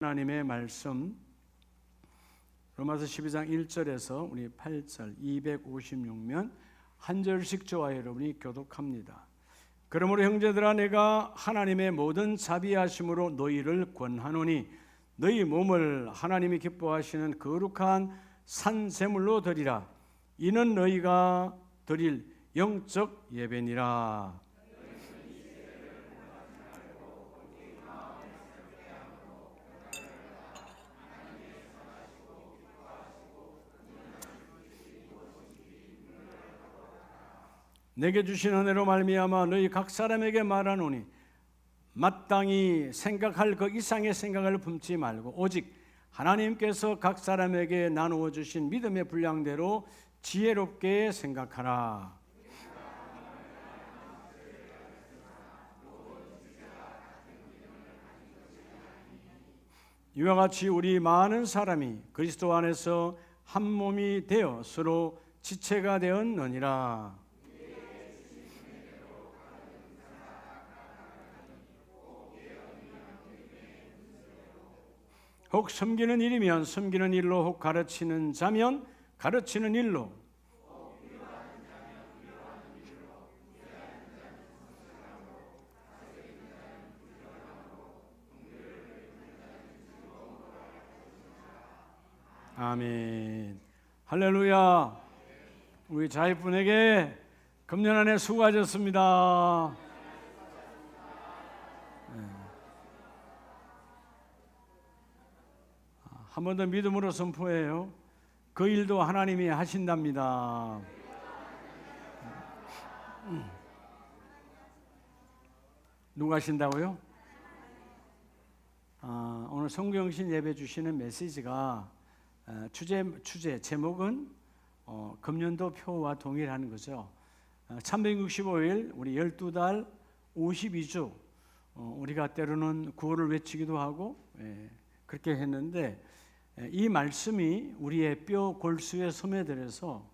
하나님의 말씀 로마서 12장 1절에서 우리 8절 256면 한 절씩 저와 여러분이 교독합니다. 그러므로 형제들아 내가 하나님의 모든 자비하심으로 너희를 권하노니 너희 몸을 하나님이 기뻐하시는 거룩한 산 제물로 드리라. 이는 너희가 드릴 영적 예배니라. 내게 주신 은혜로 말미암아 너희 각 사람에게 말하노니 마땅히 생각할 그 이상의 생각을 품지 말고 오직 하나님께서 각 사람에게 나누어 주신 믿음의 분량대로 지혜롭게 생각하라. 이와 같이 우리 많은 사람이 그리스도 안에서 한 몸이 되어 서로 지체가 되었느니라. 혹 섬기는 일이면 섬기는 일로, 혹 가르치는 자면 가르치는 일로, 아멘. 할렐루야. 우리 자유분에게 금년 한 해 수고하셨습니다. 한 번 더 믿음으로 선포해요. 그 일도 하나님이 하신답니다. 누가 하신다고요? 오늘 성경신 예배 주시는 메시지가 주제 제목은 금년도 표와 동일하는 거죠. 365일 우리 12달 52주 우리가 때로는 구호를 외치기도 하고 그렇게 했는데 이 말씀이 우리의 뼈 골수에 스며들어서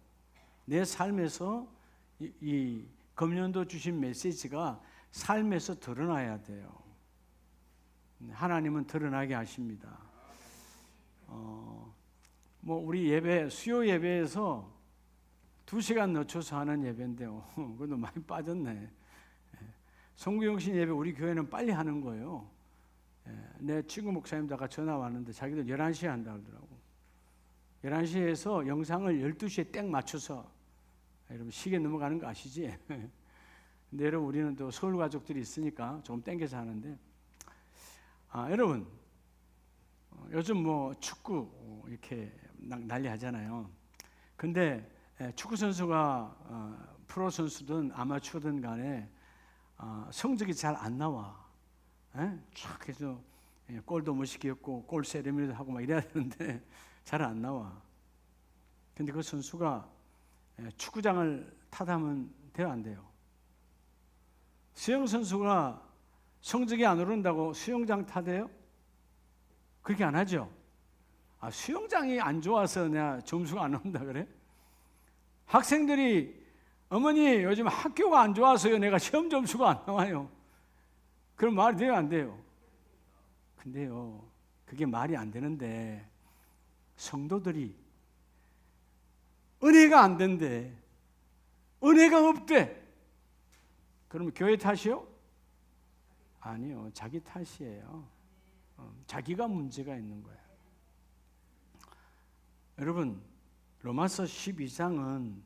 내 삶에서 이 금년도 주신 메시지가 삶에서 드러나야 돼요. 하나님은 드러나게 하십니다. 우리 예배 수요 예배에서 2시간 늦춰서 하는 예배인데요. 그것도 많이 빠졌네. 성구영신 예배 우리 교회는 빨리 하는 거예요. 내 친구 목사님다가 전화 왔는데 자기들 11시에 한다 그러더라고. 11시에서 영상을 12시에 땡 맞춰서 여러분 시계 넘어가는 거 아시지? 근데 여러분 우리는 또 서울 가족들이 있으니까 조금 땡겨서 하는데 여러분 요즘 축구 이렇게 난리 하잖아요. 근데 축구 선수가 프로 선수든 아마추어든 간에 성적이 잘 안 나와. 쫙 해서 골도 멋있게 했고 골 세레머니도 하고 막 이래야 되는데 잘 안 나와. 근데 그 선수가 축구장을 타다면 돼요, 안 돼요? 수영 선수가 성적이 안 오른다고 수영장 타대요? 그렇게 안 하죠. 수영장이 안 좋아서 내가 점수가 안 온다 그래? 학생들이 어머니 요즘 학교가 안 좋아서요 내가 시험 점수가 안 나와요. 그럼 말이 돼요, 안 돼요? 근데요, 그게 말이 안 되는데 성도들이 은혜가 안 된대. 은혜가 없대. 그러면 교회 탓이요? 아니요, 자기 탓이에요. 자기가 문제가 있는 거예요. 여러분, 로마서 12장은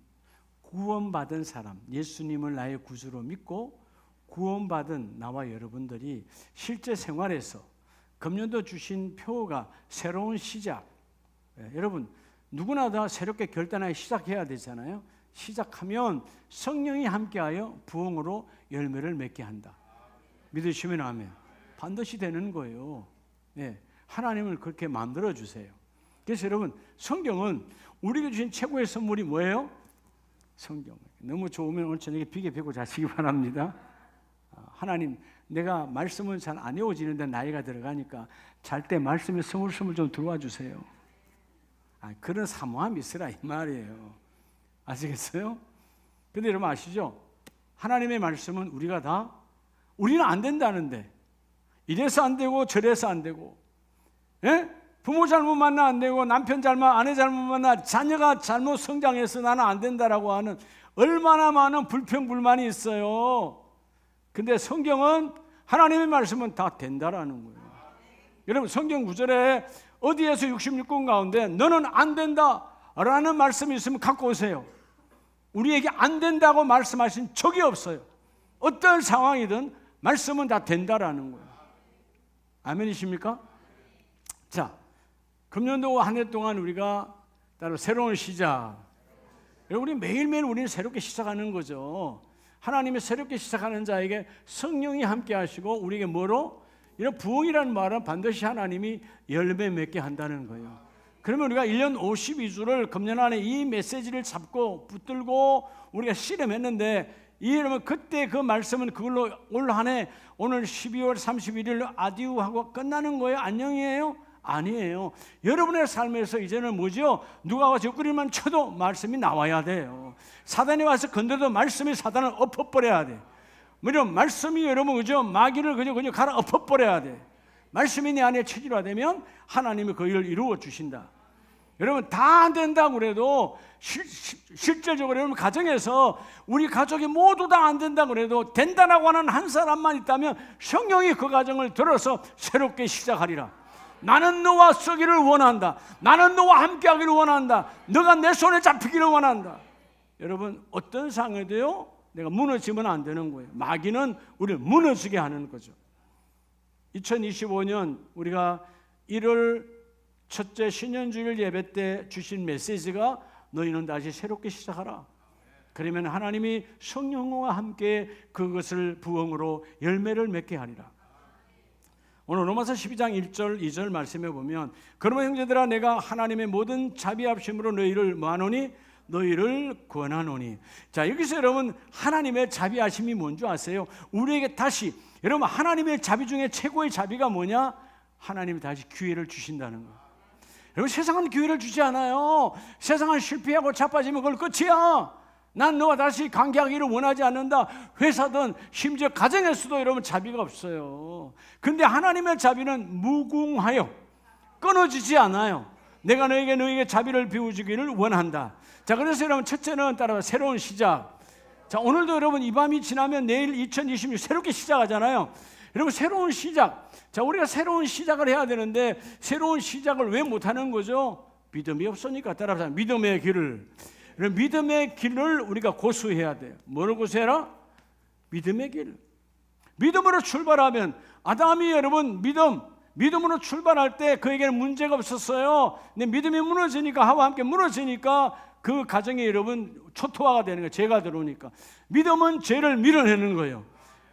구원받은 사람, 예수님을 나의 구주로 믿고 구원받은 나와 여러분들이 실제 생활에서 금년도 주신 표가 새로운 시작. 여러분 누구나 다 새롭게 결단하여 시작해야 되잖아요. 시작하면 성령이 함께하여 부흥으로 열매를 맺게 한다. 믿으시면 아멘. 반드시 되는 거예요. 하나님을 그렇게 만들어 주세요. 그래서 여러분 성경은 우리에게 주신 최고의 선물이 뭐예요? 성경. 너무 좋으면 오늘 저녁에 비계 펴고 자시기 바랍니다. 하나님, 내가 말씀은 잘 안 외워지는데 나이가 들어가니까 잘 때 말씀에 스물스물 좀 들어와 주세요. 그런 사모함이 있으라 이 말이에요. 아시겠어요? 근데 여러분 아시죠? 하나님의 말씀은 우리는 안 된다는데 이래서 안 되고 저래서 안 되고 예? 부모 잘못 만나 안 되고 남편 잘못, 아내 잘못 만나 자녀가 잘못 성장해서 나는 안 된다라고 하는 얼마나 많은 불평불만이 있어요. 근데 성경은, 하나님의 말씀은 다 된다라는 거예요. 여러분, 성경 구절에 어디에서 66권 가운데 너는 안 된다라는 말씀이 있으면 갖고 오세요. 우리에게 안 된다고 말씀하신 적이 없어요. 어떤 상황이든 말씀은 다 된다라는 거예요. 아멘이십니까? 자, 금년도 한 해 동안 우리가 따로 새로운 시작, 우리 매일매일 우리는 새롭게 시작하는 거죠. 하나님이 새롭게 시작하는 자에게 성령이 함께 하시고 우리에게 뭐로? 이런 부흥이라는 말은 반드시 하나님이 열매 맺게 한다는 거예요. 그러면 우리가 1년 52주를 금년 안에 이 메시지를 잡고 붙들고 우리가 씨름했는데, 여러분 그때 그 말씀은 그걸로 올 한 해 오늘 12월 31일 아디우하고 끝나는 거예요? 안녕이에요? 아니에요. 여러분의 삶에서 이제는 뭐죠? 누가 와서 옆구리만 쳐도 말씀이 나와야 돼요. 사단이 와서 건드려도 말씀이 사단을 엎어버려야 돼. 이런 말씀이 여러분 그죠? 마귀를 그저 갈아 엎어버려야 돼. 말씀이 내 안에 체질화되면 하나님이 그 일을 이루어 주신다. 여러분 다 안 된다고 그래도 실질적으로 여러분 가정에서 우리 가족이 모두 다 안 된다고 그래도 된다라고 하는 한 사람만 있다면 성령이 그 가정을 들어서 새롭게 시작하리라. 나는 너와 쓰기를 원한다. 나는 너와 함께하기를 원한다. 너가 내 손에 잡히기를 원한다. 여러분 어떤 상황에도요 내가 무너지면 안 되는 거예요. 마귀는 우리를 무너지게 하는 거죠. 2025년 우리가 1월 첫째 신년주일 예배 때 주신 메시지가 너희는 다시 새롭게 시작하라. 그러면 하나님이 성령과 함께 그것을 부흥으로 열매를 맺게 하리라. 오늘 로마서 12장 1절 2절 말씀해 보면, 그러면 형제들아 내가 하나님의 모든 자비하심으로 너희를 뭐하노니? 너희를 권하노니. 자, 여기서 여러분 하나님의 자비하심이 뭔지 아세요? 우리에게 다시, 여러분 하나님의 자비 중에 최고의 자비가 뭐냐? 하나님이 다시 기회를 주신다는 거예요. 여러분 세상은 기회를 주지 않아요. 세상은 실패하고 자빠지면 그걸 끝이야. 난 너와 다시 관계하기를 원하지 않는다. 회사든 심지어 가정에서도 여러분 자비가 없어요. 근데 하나님의 자비는 무궁하여 끊어지지 않아요. 내가 너에게 자비를 비워주기를 원한다. 자, 그래서 여러분 첫째는 따라서 새로운 시작. 자, 오늘도 여러분 이 밤이 지나면 내일 2026 새롭게 시작하잖아요. 여러분 새로운 시작. 자, 우리가 새로운 시작을 해야 되는데 새로운 시작을 왜 못하는 거죠? 믿음이 없으니까. 따라서 믿음의 길을. 믿음의 길을 우리가 고수해야 돼요. 뭐를 고수해라? 믿음의 길. 믿음으로 출발하면, 아담이 여러분 믿음으로 출발할 때 그에게는 문제가 없었어요. 근데 믿음이 무너지니까, 하와 함께 무너지니까 그 가정에 여러분 초토화가 되는 거예요. 죄가 들어오니까. 믿음은 죄를 밀어내는 거예요.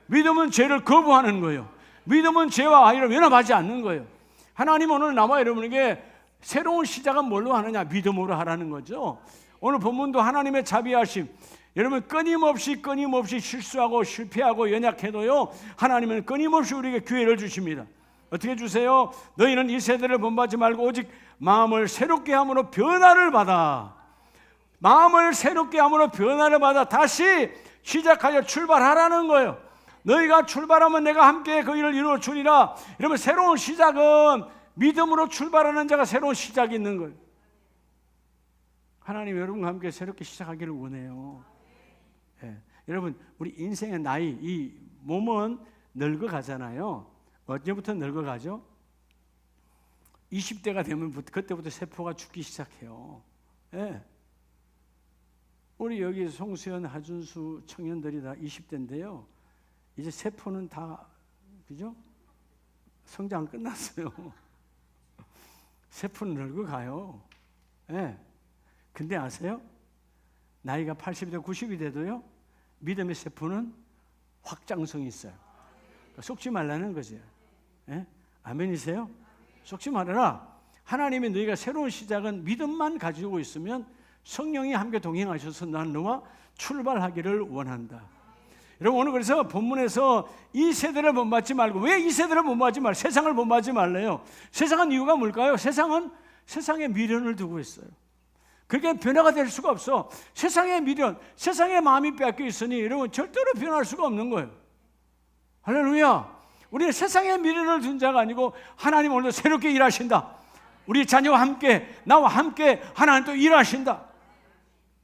믿음은 죄를 거부하는 거예요. 믿음은 죄와 아이를 연합하지 않는 거예요. 하나님 오늘 나와 여러분에게 새로운 시작은 뭘로 하느냐? 믿음으로 하라는 거죠. 오늘 본문도 하나님의 자비하심, 여러분 끊임없이 실수하고 실패하고 연약해도요 하나님은 끊임없이 우리에게 기회를 주십니다. 어떻게 주세요? 너희는 이 세대를 본받지 말고 오직 마음을 새롭게 함으로 변화를 받아. 마음을 새롭게 함으로 변화를 받아 다시 시작하여 출발하라는 거예요. 너희가 출발하면 내가 함께 그 일을 이루어 주리라. 여러분 새로운 시작은 믿음으로 출발하는 자가 새로운 시작이 있는 거예요. 하나님 여러분과 함께 새롭게 시작하기를 원해요. 예. 여러분 우리 인생의 나이, 이 몸은 늙어가잖아요. 언제부터 늙어가죠? 20대가 되면 그때부터 세포가 죽기 시작해요. 예. 우리 여기 송수연, 하준수 청년들이 다 20대인데요. 이제 세포는 다 그죠? 성장 끝났어요. 세포는 늙어가요. 예. 근데 아세요? 나이가 80이 되고 90이 돼도요 믿음의 세포는 확장성이 있어요. 속지 말라는 거죠. 예? 아멘이세요? 속지 말아라. 하나님이 너희가 새로운 시작은 믿음만 가지고 있으면 성령이 함께 동행하셔서 난 너와 출발하기를 원한다. 여러분 오늘 그래서 본문에서 이 세대를 본받지 말고, 왜 이 세대를 본받지 말고 세상을 본받지 말래요? 세상은 이유가 뭘까요? 세상은 세상에 미련을 두고 있어요. 그게 변화가 될 수가 없어. 세상의 미련, 세상의 마음이 뺏겨 있으니 여러분 절대로 변할 수가 없는 거예요. 할렐루야. 우리는 세상에 미련을 둔 자가 아니고 하나님 오늘도 새롭게 일하신다. 우리 자녀와 함께, 나와 함께 하나님 또 일하신다.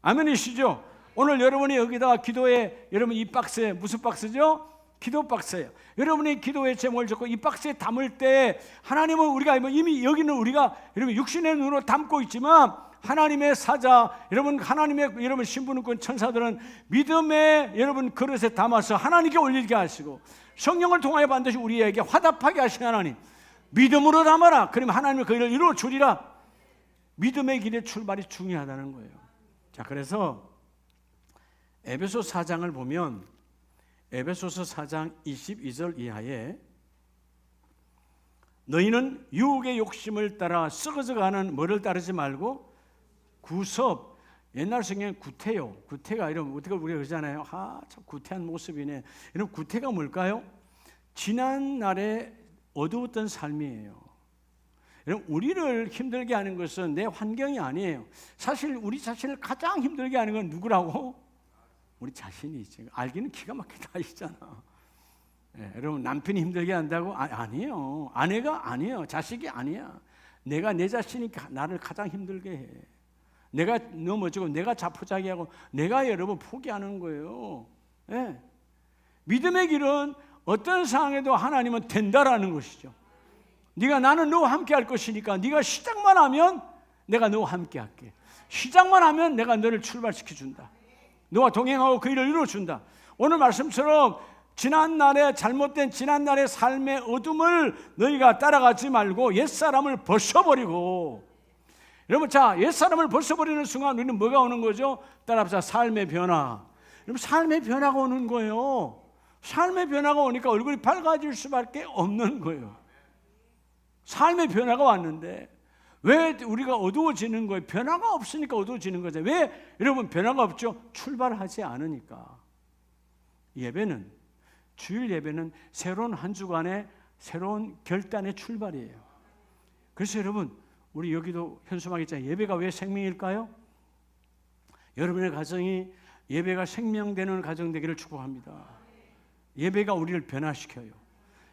아멘이시죠? 오늘 여러분이 여기다가 기도에, 여러분 이 박스에, 무슨 박스죠? 기도 박스예요. 여러분이 기도의 제목을 적고 이 박스에 담을 때 하나님은 우리가 이미 여기는 우리가 여러분 육신의 눈으로 담고 있지만 하나님의 사자, 여러분 하나님의 여러분 신분권 천사들은 믿음의 여러분 그릇에 담아서 하나님께 올리게 하시고 성령을 통하여 반드시 우리에게 화답하게 하신 하나님, 믿음으로 담아라. 그러면 하나님이 그 일을 이루어 주리라. 믿음의 길의 출발이 중요하다는 거예요. 자, 그래서 에베소 4장을 보면 에베소서 4장 22절 이하에 너희는 유혹의 욕심을 따라 썩어져가는 뭐를 따르지 말고 구섭, 옛날 성경에 구태요. 구태가 이러면 어떻게 우리가 그러잖아요. 참 구태한 모습이네. 여러분 구태가 뭘까요? 지난 날에 어두웠던 삶이에요. 여러분 우리를 힘들게 하는 것은 내 환경이 아니에요. 사실 우리 자신을 가장 힘들게 하는 건 누구라고? 우리 자신이지. 알기는 기가 막히게 아시잖아. 여러분 남편이 힘들게 한다고? 아니에요. 아내가 아니에요. 자식이 아니야. 내가 내 자신이 나를 가장 힘들게 해. 내가 넘어지고 내가 자포자기하고 내가 여러분 포기하는 거예요. 네. 믿음의 길은 어떤 상황에도 하나님은 된다라는 것이죠. 네가 나는 너와 함께 할 것이니까 네가 시작만 하면 내가 너와 함께 할게. 시작만 하면 내가 너를 출발시켜 준다. 너와 동행하고 그 일을 이루어준다. 오늘 말씀처럼 지난날의 잘못된 지난날의 삶의 어둠을 너희가 따라가지 말고 옛사람을 벗어버리고, 여러분 자 옛사람을 벗어버리는 순간 우리는 뭐가 오는 거죠? 따라합시다. 삶의 변화. 여러분 삶의 변화가 오는 거예요. 삶의 변화가 오니까 얼굴이 밝아질 수밖에 없는 거예요. 삶의 변화가 왔는데 왜 우리가 어두워지는 거예요? 변화가 없으니까 어두워지는 거죠. 왜 여러분 변화가 없죠? 출발하지 않으니까. 예배는, 주일 예배는 새로운 한 주간의 새로운 결단의 출발이에요. 그래서 여러분 우리 여기도 현수막있잖아요. 예배가 왜 생명일까요? 여러분의 가정이 예배가 생명되는 가정 되기를 축복합니다. 예배가 우리를 변화시켜요.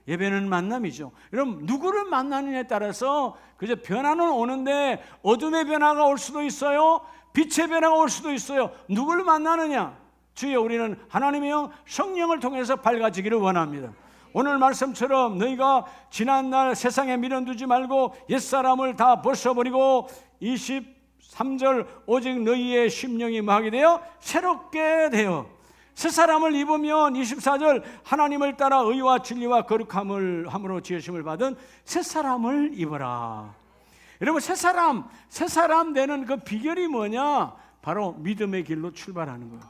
예배는 만남이죠. 여러분 누구를 만나느냐에 따라서 그저 변화는 오는데 어둠의 변화가 올 수도 있어요. 빛의 변화가 올 수도 있어요. 누구를 만나느냐? 주여 우리는 하나님의 영 성령을 통해서 밝아지기를 원합니다. 오늘 말씀처럼 너희가 지난날 세상에 미련 두지 말고 옛사람을 다 벗어버리고 23절 오직 너희의 심령이 뭐하게 되어 새롭게 되어 새 사람을 입으면 24절 하나님을 따라 의와 진리와 거룩함을 함으로 지으심을 받은 새 사람을 입어라. 여러분 새 사람 되는 그 비결이 뭐냐? 바로 믿음의 길로 출발하는 거예요.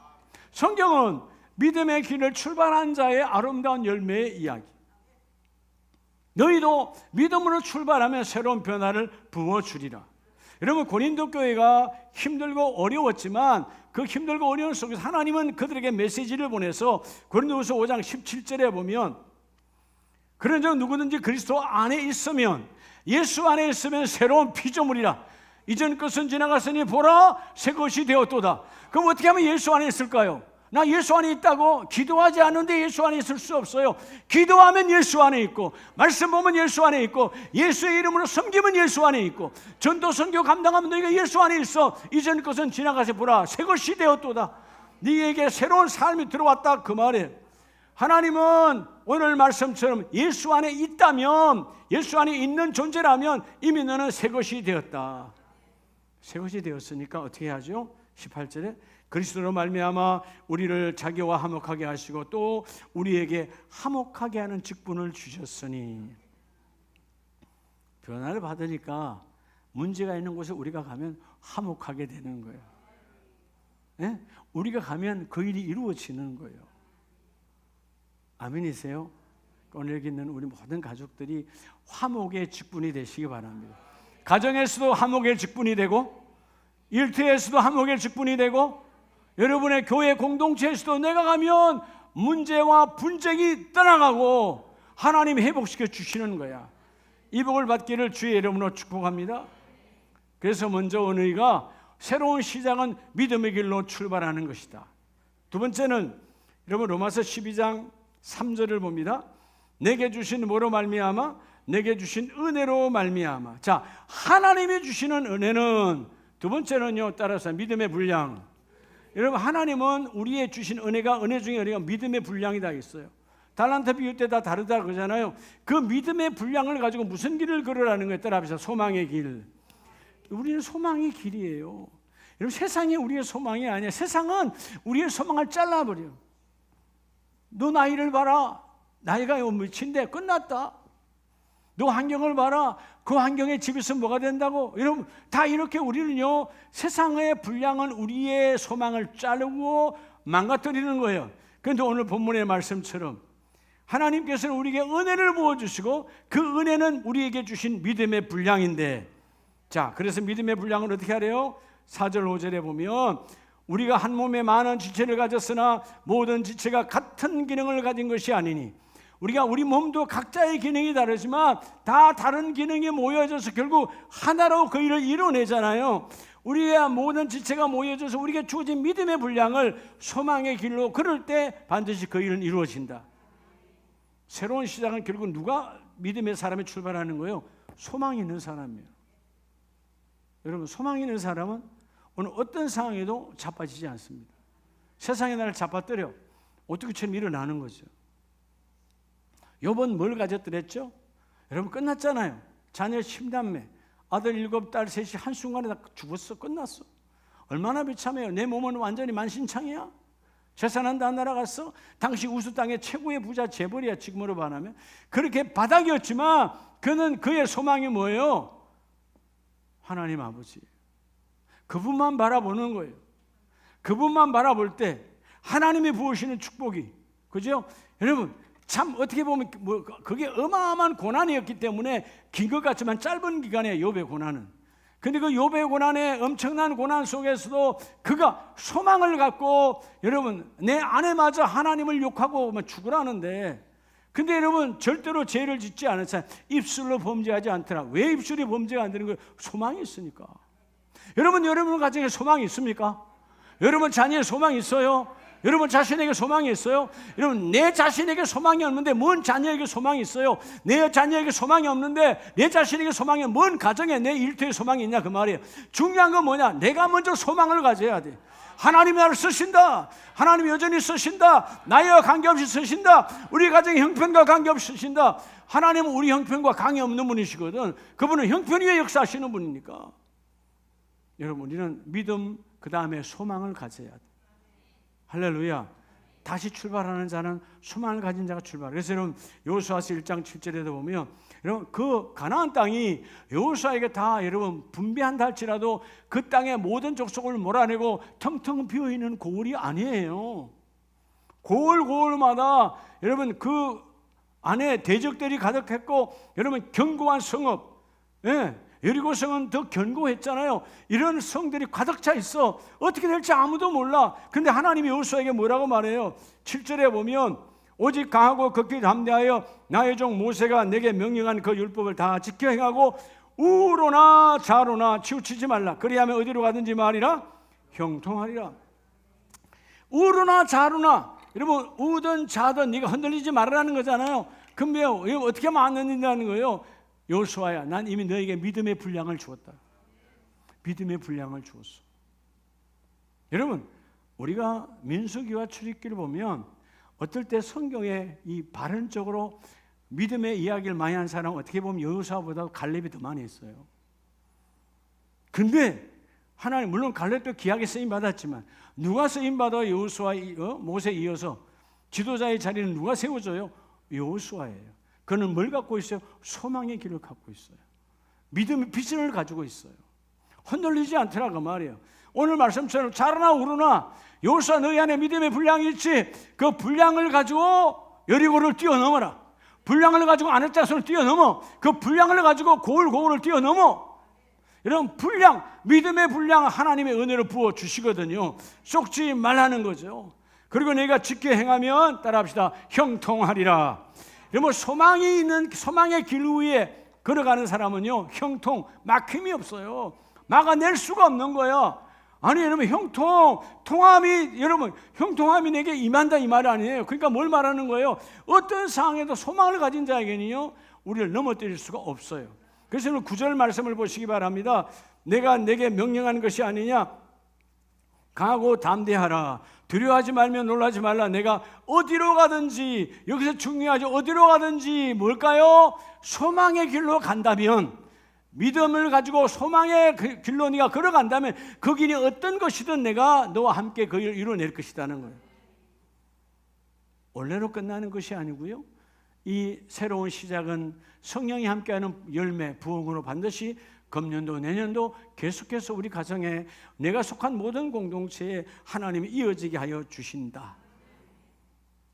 성경은 믿음의 길을 출발한 자의 아름다운 열매의 이야기. 너희도 믿음으로 출발하면 새로운 변화를 부어주리라. 여러분 고린도 교회가 힘들고 어려웠지만 그 힘들고 어려운 속에서 하나님은 그들에게 메시지를 보내서 고린도후서 5장 17절에 보면 그런즉 누구든지 그리스도 안에 있으면 예수 안에 있으면 새로운 피조물이라. 이전 것은 지나갔으니 보라 새 것이 되었도다. 그럼 어떻게 하면 예수 안에 있을까요? 나 예수 안에 있다고? 기도하지 않는데 예수 안에 있을 수 없어요. 기도하면 예수 안에 있고 말씀 보면 예수 안에 있고 예수의 이름으로 섬기면 예수 안에 있고 전도 선교 감당하면 너희가 예수 안에 있어. 이전 것은 지나가서 보라 새 것이 되었도다. 네에게 새로운 삶이 들어왔다 그 말이에요. 하나님은 오늘 말씀처럼 예수 안에 있다면 예수 안에 있는 존재라면 이미 너는 새 것이 되었다. 새 것이 되었으니까 어떻게 하죠? 18절에 그리스도로 말미암아 우리를 자기와 화목하게 하시고 또 우리에게 화목하게 하는 직분을 주셨으니. 변화를 받으니까 문제가 있는 곳에 우리가 가면 화목하게 되는 거예요. 네? 우리가 가면 그 일이 이루어지는 거예요. 아멘이세요? 오늘 여기 있는 우리 모든 가족들이 화목의 직분이 되시기 바랍니다. 가정에서도 화목의 직분이 되고 일터에서도 화목의 직분이 되고 여러분의 교회 공동체에서도 내가 가면 문제와 분쟁이 떠나가고 하나님이 회복시켜 주시는 거야. 이 복을 받기를 주의 이름으로 축복합니다. 그래서 먼저 너희가 새로운 시작은 믿음의 길로 출발하는 것이다. 두 번째는 여러분 로마서 12장 3절을 봅니다. 내게 주신 뭐로 말미암아? 내게 주신 은혜로 말미암아. 자, 하나님이 주시는 은혜는 두 번째는요, 따라서 믿음의 분량. 여러분, 하나님은 우리의 주신 은혜가, 은혜 중에 은혜가 믿음의 분량이 다 있어요. 달란트 비유 때 다 다르다 그러잖아요. 그 믿음의 분량을 가지고 무슨 길을 걸으라는 거에 따라 합시다. 소망의 길. 우리는 소망의 길이에요. 여러분, 세상이 우리의 소망이 아니야. 세상은 우리의 소망을 잘라버려. 너 나이를 봐라. 나이가 몇인데 끝났다. 너 환경을 봐라. 그 환경에 집에서 뭐가 된다고. 여러분, 다 이렇게 우리는요, 세상의 분량은 우리의 소망을 자르고 망가뜨리는 거예요. 그런데 오늘 본문의 말씀처럼 하나님께서는 우리에게 은혜를 부어주시고 그 은혜는 우리에게 주신 믿음의 분량인데, 자, 그래서 믿음의 분량을 어떻게 하래요? 4절 5절에 보면 우리가 한 몸에 많은 지체를 가졌으나 모든 지체가 같은 기능을 가진 것이 아니니, 우리 몸도 각자의 기능이 다르지만 다 다른 기능이 모여져서 결국 하나로 그 일을 이뤄내잖아요. 우리의 모든 지체가 모여져서 우리에게 주어진 믿음의 분량을 소망의 길로 걸을 때 반드시 그 일은 이루어진다. 새로운 시작은 결국 누가 믿음의 사람이 출발하는 거예요? 소망이 있는 사람이에요. 여러분, 소망이 있는 사람은 오늘 어떤 상황에도 자빠지지 않습니다. 세상이 나를 잡아뜨려 어떻게처럼 일어나는 거죠. 요번 뭘 가졌더랬죠? 여러분, 끝났잖아요. 자녀 10남매, 아들 7, 딸 3이 한순간에 다 죽었어. 끝났어. 얼마나 비참해요. 내 몸은 완전히 만신창이야. 재산은 다 날아갔어. 당시 우수 땅의 최고의 부자 재벌이야, 지금으로 반하면. 그렇게 바닥이었지만 그는 그의 소망이 뭐예요? 하나님 아버지. 그분만 바라보는 거예요. 그분만 바라볼 때 하나님이 부으시는 축복이, 그죠? 여러분, 참 어떻게 보면 그게 어마어마한 고난이었기 때문에 긴 것 같지만 짧은 기간에 욥의 고난은. 근데 그 욥의 고난에, 엄청난 고난 속에서도 그가 소망을 갖고, 여러분, 내 아내마저 하나님을 욕하고 죽으라는데, 근데 여러분, 절대로 죄를 짓지 않았잖아요. 입술로 범죄하지 않더라. 왜 입술이 범죄가 안 되는 거예요? 소망이 있으니까. 여러분 가정에 소망이 있습니까? 여러분 자녀에 소망이 있어요? 여러분 자신에게 소망이 있어요? 여러분, 내 자신에게 소망이 없는데 뭔 자녀에게 소망이 있어요? 내 자녀에게 소망이 없는데 내 자신에게 소망이, 뭔 가정에 내 일터에 소망이 있냐 그 말이에요. 중요한 건 뭐냐? 내가 먼저 소망을 가져야 돼. 하나님이 나를 쓰신다. 하나님이 여전히 쓰신다. 나이와 관계없이 쓰신다. 우리 가정의 형편과 관계없이 쓰신다. 하나님은 우리 형편과 관계 없는 분이시거든. 그분은 형편 위에 역사하시는 분이니까. 여러분, 우리는 믿음, 그 다음에 소망을 가져야 돼. 할렐루야. 다시 출발하는 자는 소망을 가진 자가 출발. 그래서 여러분, 여호수아서 1장 7절에도 보면, 여러분, 그 가나안 땅이 여호수아에게 다 여러분 분배한다 할지라도 그 땅의 모든 족속을 몰아내고 텅텅 비어있는 고을이 아니에요. 고을마다 여러분 그 안에 대적들이 가득했고, 여러분 견고한 성읍, 여리고성은 더 견고했잖아요. 이런 성들이 가득 차 있어. 어떻게 될지 아무도 몰라. 근데 하나님이 여호수아에게 뭐라고 말해요? 7절에 보면 오직 강하고 극히 담대하여 나의 종 모세가 내게 명령한 그 율법을 다 지켜 행하고 우로나 좌로나 치우치지 말라. 그리하면 어디로 가든지 말이라 형통하리라. 우로나 좌로나, 여러분 우든 좌든 네가 흔들리지 말라는 거잖아요. 근데 어떻게 하면 안 흔들린다는 거예요? 여호수아야, 난 이미 너에게 믿음의 분량을 주었다. 믿음의 분량을 주었어. 여러분, 우리가 민수기와 출애굽기를 보면 어떨 때 성경에 이 발언적으로 믿음의 이야기를 많이 한 사람은 어떻게 보면 여호수아보다 갈렙이 더 많이 했어요. 근데 하나님, 물론 갈렙도 귀하게 쓰임 받았지만 누가 쓰임 받아 여호수아, 모세 이어서 지도자의 자리는 누가 세워줘요? 여호수아예요. 그는 뭘 갖고 있어요? 소망의 길을 갖고 있어요. 믿음의 비전을 가지고 있어요. 흔들리지 않더라 그 말이에요. 오늘 말씀처럼 자라나 우르나 여호수아, 너희 안에 믿음의 분량이 있지. 그 분량을 가지고 여리고를 뛰어넘어라. 분량을 가지고 아넷자손을 뛰어넘어. 그 분량을 가지고 고을을 뛰어넘어. 이런 분량, 믿음의 분량, 하나님의 은혜를 부어 주시거든요. 쏙지 말라는 거죠. 그리고 내가 지켜 행하면, 따라합시다, 형통하리라. 여러분, 소망이 있는, 소망의 길 위에 걸어가는 사람은요, 형통, 막힘이 없어요. 막아낼 수가 없는 거예요. 아니 여러분, 형통함이 여러분 형통함이 내게 임한다 이 말 아니에요. 그러니까 뭘 말하는 거예요? 어떤 상황에도 소망을 가진 자에게는요 우리를 넘어뜨릴 수가 없어요. 그래서 9절 말씀을 보시기 바랍니다. 내가 내게 명령하는 것이 아니냐, 강하고 담대하라, 두려워하지 말며 놀라지 말라. 내가 어디로 가든지, 여기서 중요하죠. 어디로 가든지 뭘까요? 소망의 길로 간다면, 믿음을 가지고 소망의 길로 네가 걸어간다면 그 길이 어떤 것이든 내가 너와 함께 그 일을 이루어낼 것이라는 거예요. 원래로 끝나는 것이 아니고요, 이 새로운 시작은 성령이 함께하는 열매, 부흥으로 반드시 금년도 내년도 계속해서 우리 가정에, 내가 속한 모든 공동체에 하나님이 이어지게 하여 주신다.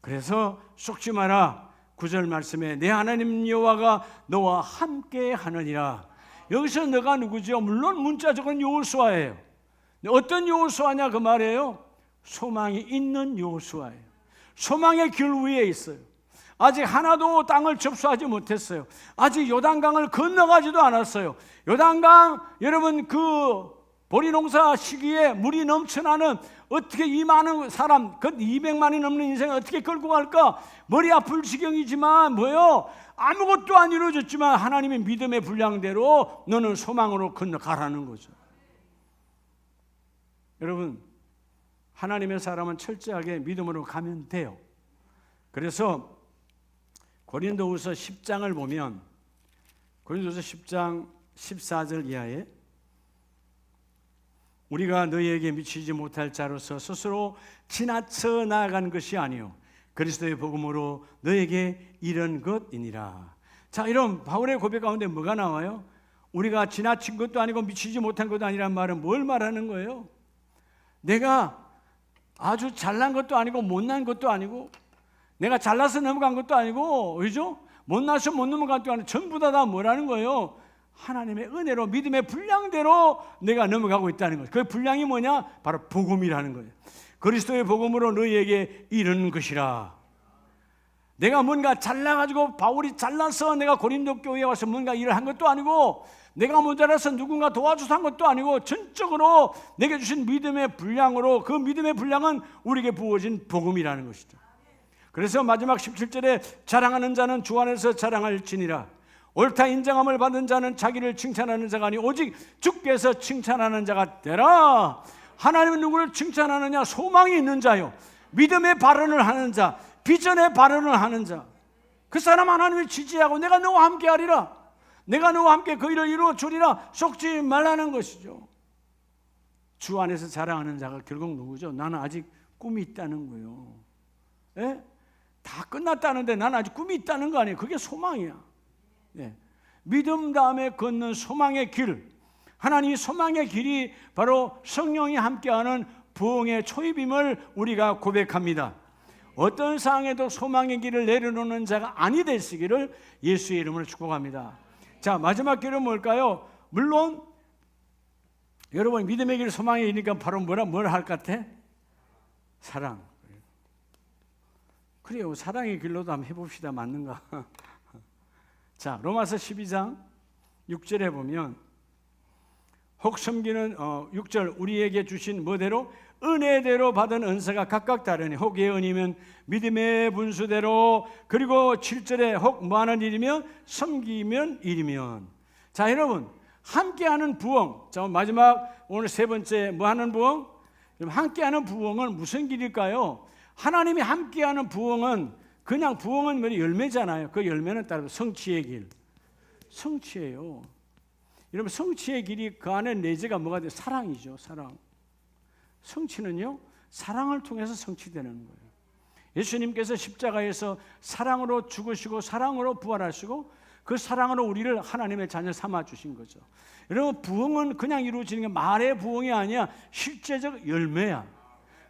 그래서 속지 마라. 9절 말씀에 내 하나님 여호와가 너와 함께 하느니라. 여기서 너가 누구죠? 물론 문자적인 여호수아예요. 어떤 여호수아냐 그 말이에요. 소망이 있는 여호수아예요. 소망의 길 위에 있어요. 아직 하나도 땅을 접수하지 못했어요. 아직 요단강을 건너가지도 않았어요. 요단강, 여러분 그 보리농사 시기에 물이 넘쳐나는, 어떻게 이 많은 사람, 그 200만이 넘는 인생을 어떻게 끌고 갈까? 머리 아플 지경이지만 뭐요? 아무것도 안 이루어졌지만 하나님의 믿음의 분량대로 너는 소망으로 건너가라는 거죠. 여러분, 하나님의 사람은 철저하게 믿음으로 가면 돼요. 그래서 고린도후서 10장을 보면, 고린도후서 10장 14절 이하에 우리가 너희에게 미치지 못할 자로서 스스로 지나쳐 나아간 것이 아니요 그리스도의 복음으로 너에게 이른 것이니라. 자, 이런 바울의 고백 가운데 뭐가 나와요? 우리가 지나친 것도 아니고 미치지 못한 것도 아니란 말은 뭘 말하는 거예요? 내가 아주 잘난 것도 아니고 못난 것도 아니고, 내가 잘나서 넘어간 것도 아니고, 그죠? 못나서 못 넘어간 것도 아니고, 전부 다 뭐라는 거예요? 하나님의 은혜로 믿음의 분량대로 내가 넘어가고 있다는 거예요. 그 분량이 뭐냐? 바로 복음이라는 거예요. 그리스도의 복음으로 너희에게 이르는 것이라. 내가 뭔가 잘나가지고, 바울이 잘나서 내가 고린도 교회에 와서 뭔가 일을 한 것도 아니고, 내가 모자라서 누군가 도와줘서 한 것도 아니고, 전적으로 내게 주신 믿음의 분량으로, 그 믿음의 분량은 우리에게 부어진 복음이라는 것이죠. 그래서 마지막 17절에 자랑하는 자는 주 안에서 자랑할지니라. 옳다 인정함을 받은 자는 자기를 칭찬하는 자가 아니 오직 주께서 칭찬하는 자가 되라. 하나님은 누구를 칭찬하느냐? 소망이 있는 자요, 믿음의 발언을 하는 자, 비전의 발언을 하는 자. 그 사람 하나님을 지지하고 내가 너와 함께 하리라, 내가 너와 함께 그 일을 이루어 주리라 속지 말라는 것이죠. 주 안에서 자랑하는 자가 결국 누구죠? 나는 아직 꿈이 있다는 거예요. 예? 다 끝났다는데 나는 아직 꿈이 있다는 거 아니에요. 그게 소망이야. 예. 믿음 다음에 걷는 소망의 길, 하나님이 소망의 길이 바로 성령이 함께하는 부흥의 초입임을 우리가 고백합니다. 어떤 상황에도 소망의 길을 내려놓는 자가 아니 되시기를 예수의 이름으로 축복합니다. 자, 마지막 길은 뭘까요? 물론 여러분 믿음의 길, 소망의 길이니까 바로 뭘 할 것 같아? 사랑. 그래요, 사랑의 길로도 한번 해봅시다. 맞는가? 자, 로마서 12장 6절에 보면 혹 섬기는 6절 우리에게 주신 뭐대로? 은혜대로 받은 은사가 각각 다르니 혹 예언이면 믿음의 분수대로, 그리고 7절에 혹 뭐하는 일이면 섬기면 일이면. 자, 여러분 함께하는 부흥. 자, 마지막 오늘 세 번째 뭐하는 부흥? 함께하는 부흥은 무슨 길일까요? 하나님이 함께하는 부흥은 그냥 부흥은 열매잖아요. 그 열매는 따로 성취의 길, 성취예요. 여러분 성취의 길이 그 안에 내재가 뭐가 돼요? 사랑이죠. 사랑. 성취는요 사랑을 통해서 성취되는 거예요. 예수님께서 십자가에서 사랑으로 죽으시고 사랑으로 부활하시고 그 사랑으로 우리를 하나님의 자녀 삼아 주신 거죠. 여러분 부흥은 그냥 이루어지는 게 말의 부흥이 아니야. 실제적 열매야.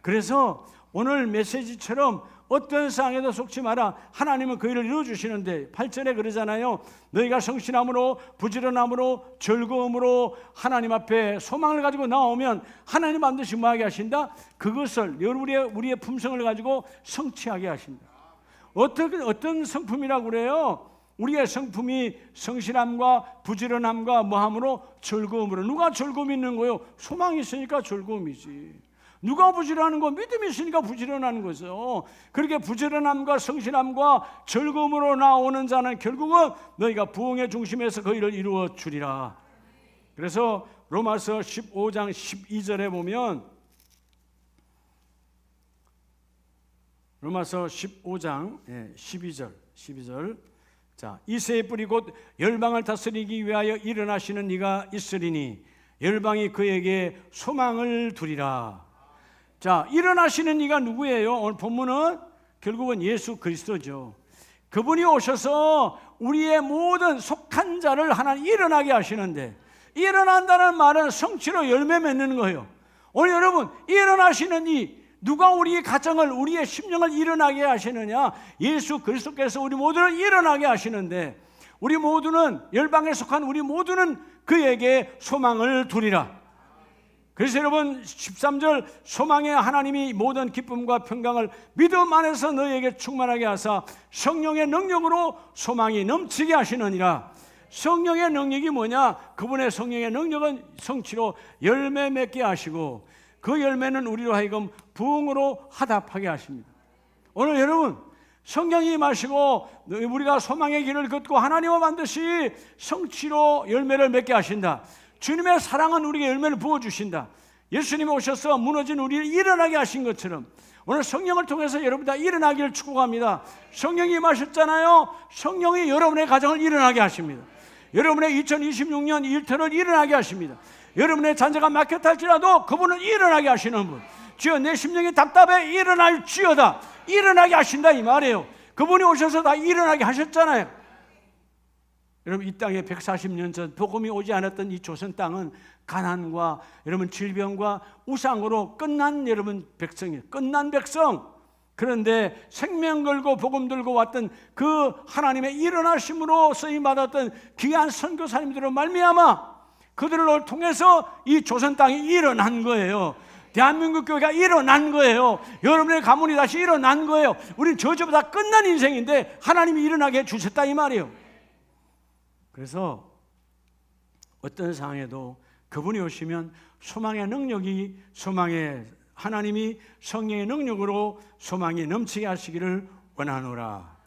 그래서 오늘 메시지처럼 어떤 상황에도 속지 마라. 하나님은 그 일을 이루어주시는데 8절에 그러잖아요. 너희가 성실함으로 부지런함으로 즐거움으로 하나님 앞에 소망을 가지고 나오면 하나님 반드시 뭐하게 하신다? 그것을 우리의 품성을 가지고 성취하게 하신다. 어떤 성품이라고 그래요? 우리의 성품이 성실함과 부지런함과 뭐함으로 즐거움으로. 누가 즐거움 있는 거예요? 소망이 있으니까 즐거움이지. 누가 부지런하는 거? 믿음이 있으니까 부지런하는 거죠. 그렇게 부지런함과 성실함과 즐거움으로 나오는 자는 결국은 너희가 부흥의 중심에서 그 일을 이루어 주리라. 그래서 로마서 15장 12절에 보면, 로마서 15장 12절 자, 이새의 뿌리 곧 열방을 다스리기 위하여 일어나시는 이가 있으리니 열방이 그에게 소망을 두리라. 자, 일어나시는 이가 누구예요? 오늘 본문은 결국은 예수 그리스도죠. 그분이 오셔서 우리의 모든 속한 자를 하나님 일어나게 하시는데, 일어난다는 말은 성취로 열매 맺는 거예요. 오늘 여러분, 일어나시는 이 누가 우리의 가정을, 우리의 심령을 일어나게 하시느냐? 예수 그리스도께서 우리 모두를 일어나게 하시는데, 우리 모두는, 열방에 속한 우리 모두는 그에게 소망을 두리라. 그래서 여러분 13절, 소망의 하나님이 모든 기쁨과 평강을 믿음 안에서 너희에게 충만하게 하사 성령의 능력으로 소망이 넘치게 하시느니라. 성령의 능력이 뭐냐? 그분의 성령의 능력은 성취로 열매 맺게 하시고, 그 열매는 우리로 하여금 부흥으로 화답하게 하십니다. 오늘 여러분, 성령이 임하시고 우리가 소망의 길을 걷고 하나님은 반드시 성취로 열매를 맺게 하신다. 주님의 사랑은 우리에게 열매를 부어주신다. 예수님이 오셔서 무너진 우리를 일어나게 하신 것처럼 오늘 성령을 통해서 여러분 다 일어나기를 축복합니다. 성령이 임하셨잖아요. 성령이 여러분의 가정을 일어나게 하십니다. 여러분의 2026년 일터를 일어나게 하십니다. 여러분의 잔재가 막혔다 할지라도 그분은 일어나게 하시는 분. 주여, 내 심령이 답답해 일어날지어다. 일어나게 하신다 이 말이에요. 그분이 오셔서 다 일어나게 하셨잖아요. 여러분, 이 땅에 140년 전 복음이 오지 않았던 이 조선 땅은 가난과 여러분 질병과 우상으로 끝난 여러분 백성이에요. 끝난 백성. 그런데 생명 걸고 복음 들고 왔던 그 하나님의 일어나심으로 쓰임 받았던 귀한 선교사님들로 말미암아 그들을 통해서 이 조선 땅이 일어난 거예요. 대한민국 교회가 일어난 거예요. 여러분의 가문이 다시 일어난 거예요. 우리는 저주보다 끝난 인생인데 하나님이 일어나게 해주셨다 이 말이에요. 그래서 어떤 상황에도 그분이 오시면 소망의 능력이, 소망의 하나님이 성령의 능력으로 소망이 넘치게 하시기를 원하노라.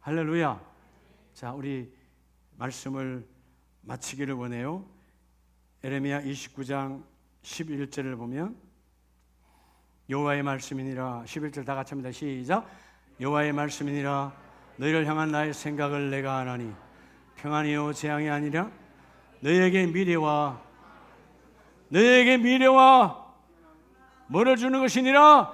할렐루야. 자, 우리 말씀을 마치기를 원해요. 에레미야 29장 11절을 보면 여호와의 말씀이니라. 11절 다 같이 합니다. 시작. 여호와의 말씀이니라. 너희를 향한 나의 생각을 내가 아나니 평안이요 재앙이 아니라 너희에게 미래와 뭐를 주는 것이니라?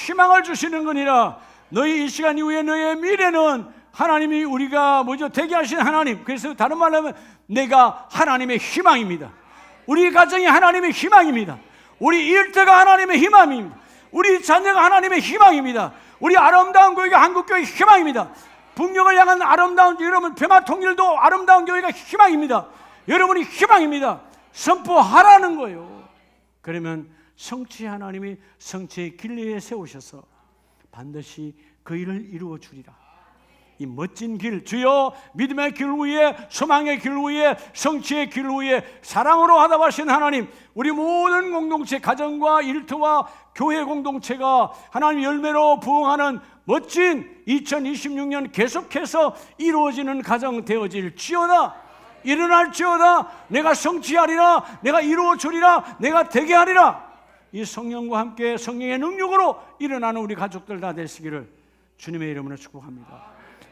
희망을 주시는 거니라. 너희 이 시간 이후에 너희의 미래는 하나님이 우리가 되게 하신 하나님. 그래서 다른 말로 하면 내가 하나님의 희망입니다. 우리 가정이 하나님의 희망입니다. 우리 일터가 하나님의 희망입니다. 우리 자녀가 하나님의 희망입니다. 우리 아름다운 교회가 한국교회의 희망입니다. 북녘을 향한 아름다운 여러분 평화통일도 아름다운 교회가 희망입니다. 여러분이 희망입니다. 선포하라는 거예요. 그러면 성취 하나님이 성취의 길 위에 세우셔서 반드시 그 일을 이루어 주리라. 이 멋진 길, 주여 믿음의 길 위에, 소망의 길 위에, 성취의 길 위에 사랑으로 화답하신 하나님, 우리 모든 공동체, 가정과 일터와 교회 공동체가 하나님 열매로 부흥하는 멋진 2026년 계속해서 이루어지는 가정 되어질지어다. 일어날지어다. 내가 성취하리라. 내가 이루어 주리라. 내가 되게 하리라. 이 성령과 함께 성령의 능력으로 일어나는 우리 가족들 다 되시기를 주님의 이름으로 축복합니다.